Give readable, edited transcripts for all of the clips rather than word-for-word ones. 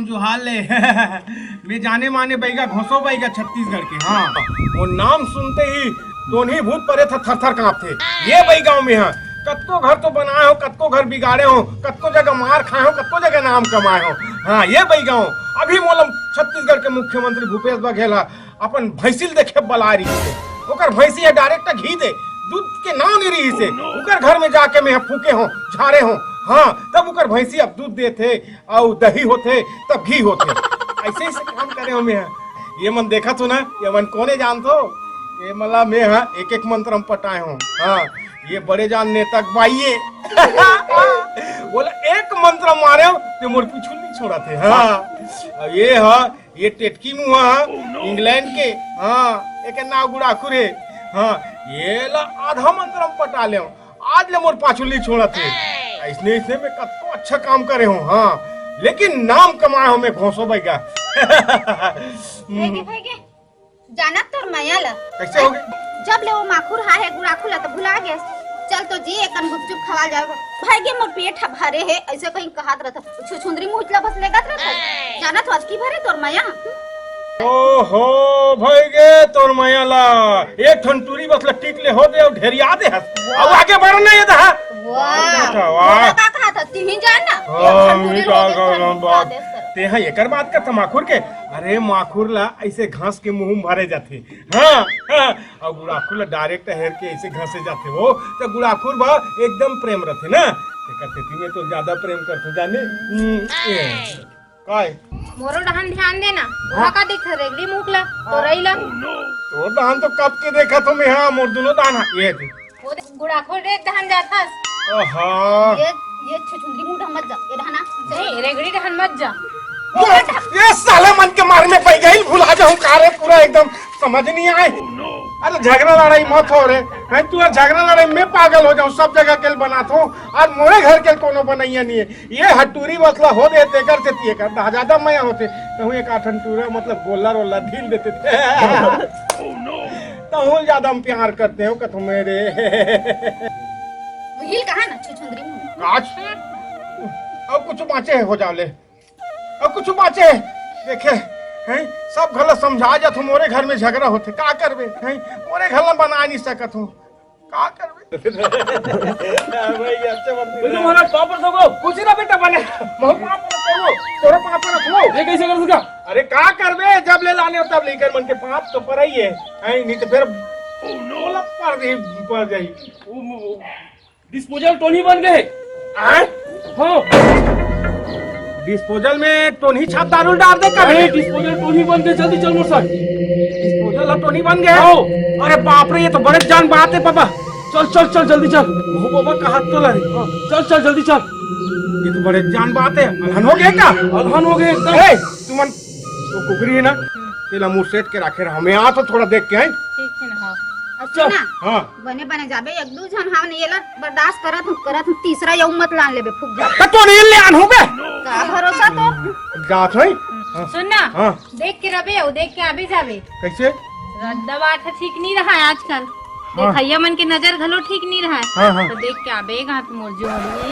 नाम जुहाल ले मैं जाने माने बैगा घोसो बैगा छत्तीसगढ़ के। हाँ, वो नाम सुनते ही दोनों भूत परे था, थर थर कांपते। ये बई गाँव में है, कत्को घर तो बनाए हो, कत्को घर बिगाड़े हो, कत्को जगह मार खाए हो, कत्को जगह नाम कमाए हो। हाँ, ये बई गाँव अभी मोलम छत्तीसगढ़ के मुख्यमंत्री भूपेश बघेल अपन भैंसिल देखे बलारी से ओकर भैंसी है डायरेक्ट घी दे दूध के नाम नहीं रही से उकर घर में जाके मैं फूके हो झाड़े हो। हाँ, तब उकर भैंसी अब दूध देते और दही होते तब घी होते। ऐसे ऐसे काम करे हो मैं। ये मन देखा तो ना, ये मन कोने जान तो ये मला मैं हाँ एक एक मंत्र हम पटाए हूँ। हाँ, ये बड़े जान नेता बाइये बोला एक मंत्र मारे हो तो मोर पीछू नहीं छोड़ा थे। हाँ, ये हाँ ये टेटकी मुँह इंग्लैंड के। हाँ, एक नाव गुड़ाखुरे। हाँ, ये ला आधा मंत्र हम पटा ले आज ले मोर पाछू नहीं छोड़ा थे। इसने इसने में कतो अच्छा काम करे हो। हाँ, लेकिन नाम कमाए हो मैं घोसो बैगा जाना तो माया ला कैसे हो गए? जब ले वो माखुर है गुड़ाखुला तो भुला गए। चल तो जी एक गुपचुप खवा जाओ भाई गे मोर पेट भरे है ऐसे कहीं कहत रहता छुछुंदरी मुहला बस लेगत रहता। जाना तो आज की भरे तोर माया। ओहो भाई गे तोर माया ला एक ठंटूरी बस टिक ले हो दे और ढेरिया दे अब आगे बढ़ना ये था। वाह का कहा था तीन जानना ते हाँ एकर बात का था माखुर के। अरे माखुर ला ऐसे घास के मुंह भरे जाते। हाँ, हाँ, और गुड़ाखुर ला डायरेक्ट हेर के ऐसे घासे जाते वो तो गुड़ाखुर बा एकदम प्रेम रहते ना कहते में तो ज्यादा प्रेम करते जाने काय मोरो डहान ध्यान देना का देख रेगड़ी मुकला तो रहीला तो डहान तो कब के देखा तो मैं। हाँ, मोर दोनों दान ये थे वो गुड़ाखुर रे दहन जाता। हाँ, ये छुछुंदरी मुंह मत जा ये रहना नहीं रेगड़ी दहन मत जा। ये साले मन के मारने पे गई भुला जाऊं कारे पूरा एकदम समझ नहीं आए। अरे झगड़ा लड़ाई मत हो रे मैं तू झगड़ा लड़ाई में पागल हो जाऊं सब जगह के बनाता हूँ और मोरे घर के कोनो बनैया नहीं है। ये हटूरी बसला हो देते कर से तिए कर ज्यादा मया होते तो एक आठंटूरा मतलब गोला रोला ढील देते थे तो ज्यादा हम प्यार करते हो कथो मेरे हिल कहां ना छुछुंदरी मुंह काश अब कुछ बाँचे हो जाले अब कुछ बाँचे देखे हैं सब गलत समझा जा तुम मोरे घर में झगड़ा होते का करबे हैं मोरे घर में बना नहीं सकत हूँ का करबे भाई अच्छे मत तुम्हारा पापड़ दो कुछ ना बेटा बने मोर पापड़ करो तोरे पापड़ रखो ये कैसे कर सका। अरे का करबे जब ले लाने तब लेकर मन के पाप तो पर ही है नहीं तो फिर बोला पर जाई डिस्पोजल टोनी बन गए। हाँ, डिस्पोजल में टोनी छाप दारू डाल दे कभी डिस्पोजल टोनी बन गए जल्दी चल मोटर डिस्पोजल टोनी बन गए। अरे बाप रे ये तो बड़े जान बात है पापा। चल चल चल जल्दी चल वो बाबा का हाथ तो लगे चल चल जल्दी चल ये तो बड़े जान बात है। अलहन हो गए क्या? अलहन हो गए एकदम। तुमन वो कुकरी है ना तेला मुंह सेट के रखे रहा हमें आ तो थोड़ा देख के आए। ठीक है ना। अच्छा हाँ बने बने जाबे एक दो जन हम ये ला बर्दाश्त करत हम तीसरा यौ मत लान लेबे फुक जा तो नहीं ले आन हो बे का भरोसा तो जात है। सुन ना हाँ देख के रबे और देख के आबे जाबे कैसे दवा ठीक नहीं रहा है आजकल। देखैया मन के नजर घलो ठीक नहीं रहा है। हाँ, हाँ। तो देख के आबे गा तो मोर जोड़ी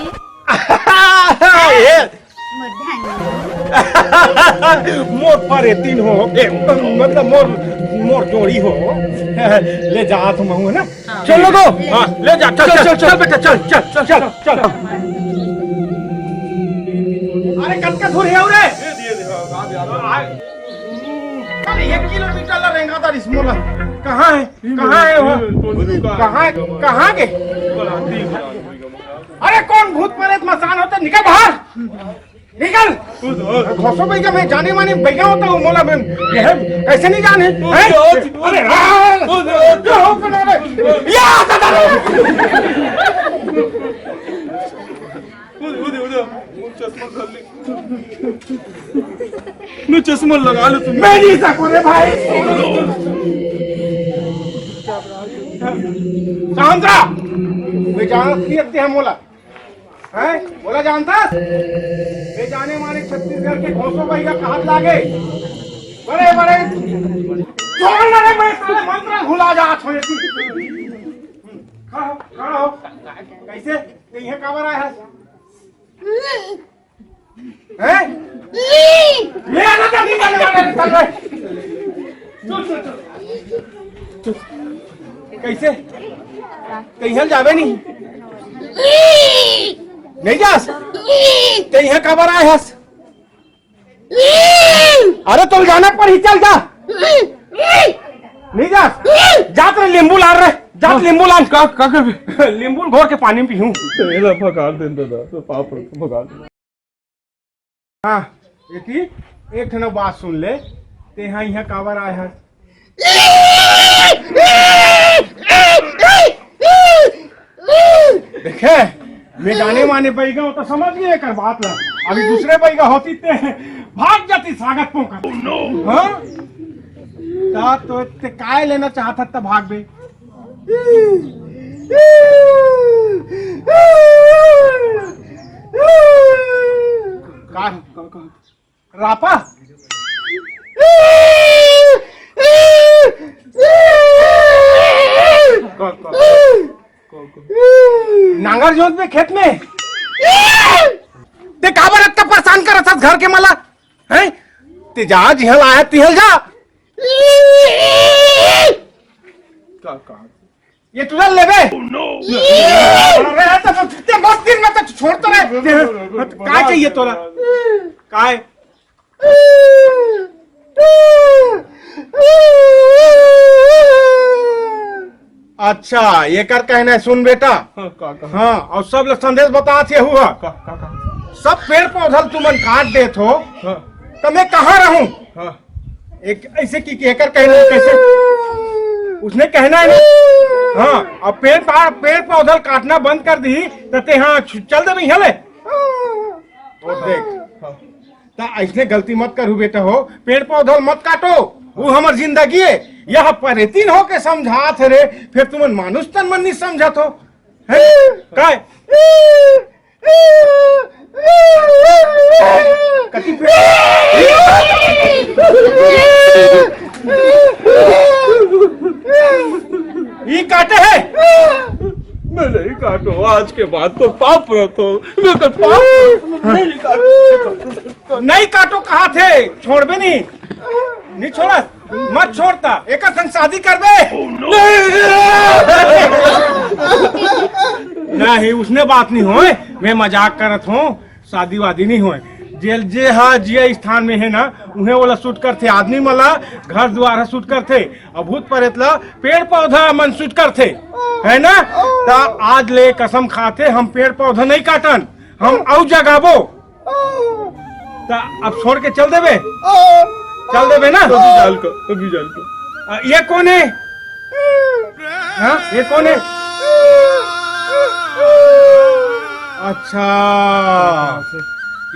मोर पर तीन हो मतलब मोर जोड़ी हो ले जा तुम है ना। चल लोगो हाँ ले जा चल चल चल बेटा चल चल चल चल चल। अरे कब का धुर है रे अरे 1 किलोमीटर ला रहेगा था इसमोला कहाँ है वो कहाँ के अरे कौन भूत प्रेत मसान होता निकल बाहर निकल घोसो भाई का मैं जाने माने भैया होता हूँ मोला मैं कैसे नहीं जाने अरे मैं चश्मा लगा लो तुम। मैं नहीं सकूं रे भाई शांता मैं जानते हैं मोला है बोला जानता वे जाने माने छत्तीसगढ़ के घोसो भाई का हाथ लागे बड़े बड़े मैं मंत्र भुला जा खड़ा हो कैसे यही खबर आया है हैं? ले आना जल्दी जल्दी चल रहा है। कैसे कहीं जावे नहीं जास ते यहाँ कबर आए हस अरे तुम जाना पर ही चल जा नहीं जास जात रहे नींबू ला रहे जात नींबू लान का कर नींबू घोर के पानी में पीऊं तेरा भगा दे दादा तो पाप भगा दे। हाँ बेटी एक ठनो बात सुन ले ते यहाँ कबर आए हस देखे मैं जाने माने पैगा हो तो समझ गए कर बात ला अभी दूसरे पैगा होती ते भाग जाती स्वागत पोकर हाँ तो ते काय लेना चाहता था भाग बे रापा नांगर जोत में खेत में ते काबर इतना परेशान कर था घर के मला हैं ते जा जिहल आया तिहल जा ये तुझा लेबे अरे ते बहुत दिन में तो छोड़ता रहे काय चाहिए तोरा काय अच्छा ये कर कहना है सुन बेटा हाँ और सब लोग संदेश बता थे हुआ सब पेड़ पौधा तुमन काट दे हो तो मैं कहाँ रहूं एक ऐसे की कहकर कहना है कैसे उसने कहना है ना हाँ अब पेड़ पौधा काटना बंद कर दी तो ते हाँ चल दे नहीं हले देख तो ऐसे गलती मत करू बेटा हो पेड़ पौधा मत काटो वो हमार जिंदगी है यह परेतीन हो के समझात रे फिर तुम मानुष तन मन नहीं समझत हो काय कति ये काटे है मैं नहीं काटो आज के बाद तो पाप रहो मैं तो पाप नहीं काटो कहा थे छोड़ भी नहीं छोड़ा मत छोड़ता एक संग शादी कर दे नहीं उसने बात नहीं होए मैं मजाक करत हूँ शादी वादी नहीं होए जेल जे हाँ जे स्थान में है ना उन्हें वाला शूट करते आदमी मला घर द्वारा शूट करते और भूत प्रेतला पेड़ पौधा मन शूट करते है ना तो आज ले कसम खाते हम पेड़ पौधा नहीं काटन हम औ जगाबो तो अब छोड़ के चल देवे ना अभी जाल को ये कौन है हाँ ये कौन है अच्छा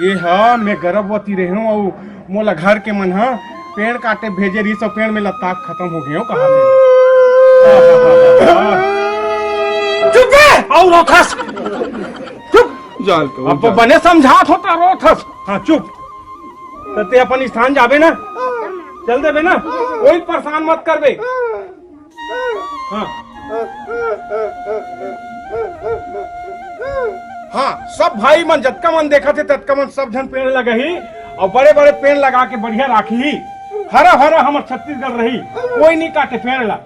ये हाँ मैं गर्भवती रही हूँ और मोला घर के मन हाँ पेड़ काटे भेजे रही सब पेड़ में लताक खत्म हो गए हो कहा चुप और रोथस चुप जाल को अब बने समझात होता रोथस हाँ चुप तो ते अपन स्थान जाबे ना चल देबे ना कोई परेशान मत करबे हाँ हाँ सब भाई मन जतका मन देखा थे ततका मन सब जन पेड़ लगे ही और बड़े बड़े पेड़ लगा के बढ़िया राखी ही हरा भरा हमार छत्तीसगढ़ रही कोई नहीं काटे पेड़ ला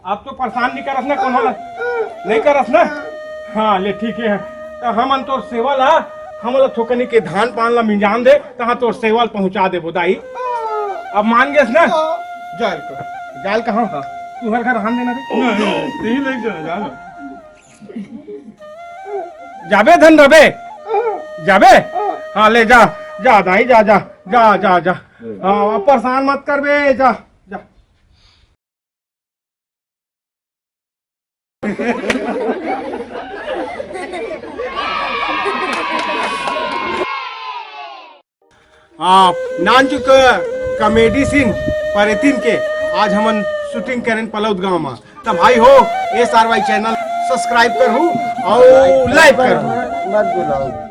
आप तो परेशान नहीं करस ना कौन नहीं करस ना हाँ ले ठीक है तो हम तो सेवा ला हम लोग थोकनी के धान पान ला मिंजान दे तहाँ तो सेवा पहुँचा दे बोदाई अब मान गए ना जाल कहाँ तू हर घर हान देना रे जाबे धन रबे जाबे हाँ ले जा जा दाई जा जा जा जा जा हाँ परेशान मत कर बे जा जा हाँ नान चुक कॉमेडी सीन परेतीन के आज हमन शूटिंग करें पलौद गांव में तब भाई हो ये सारवाई चैनल सब्सक्राइब करू और लाइक करू मत बुलाओ।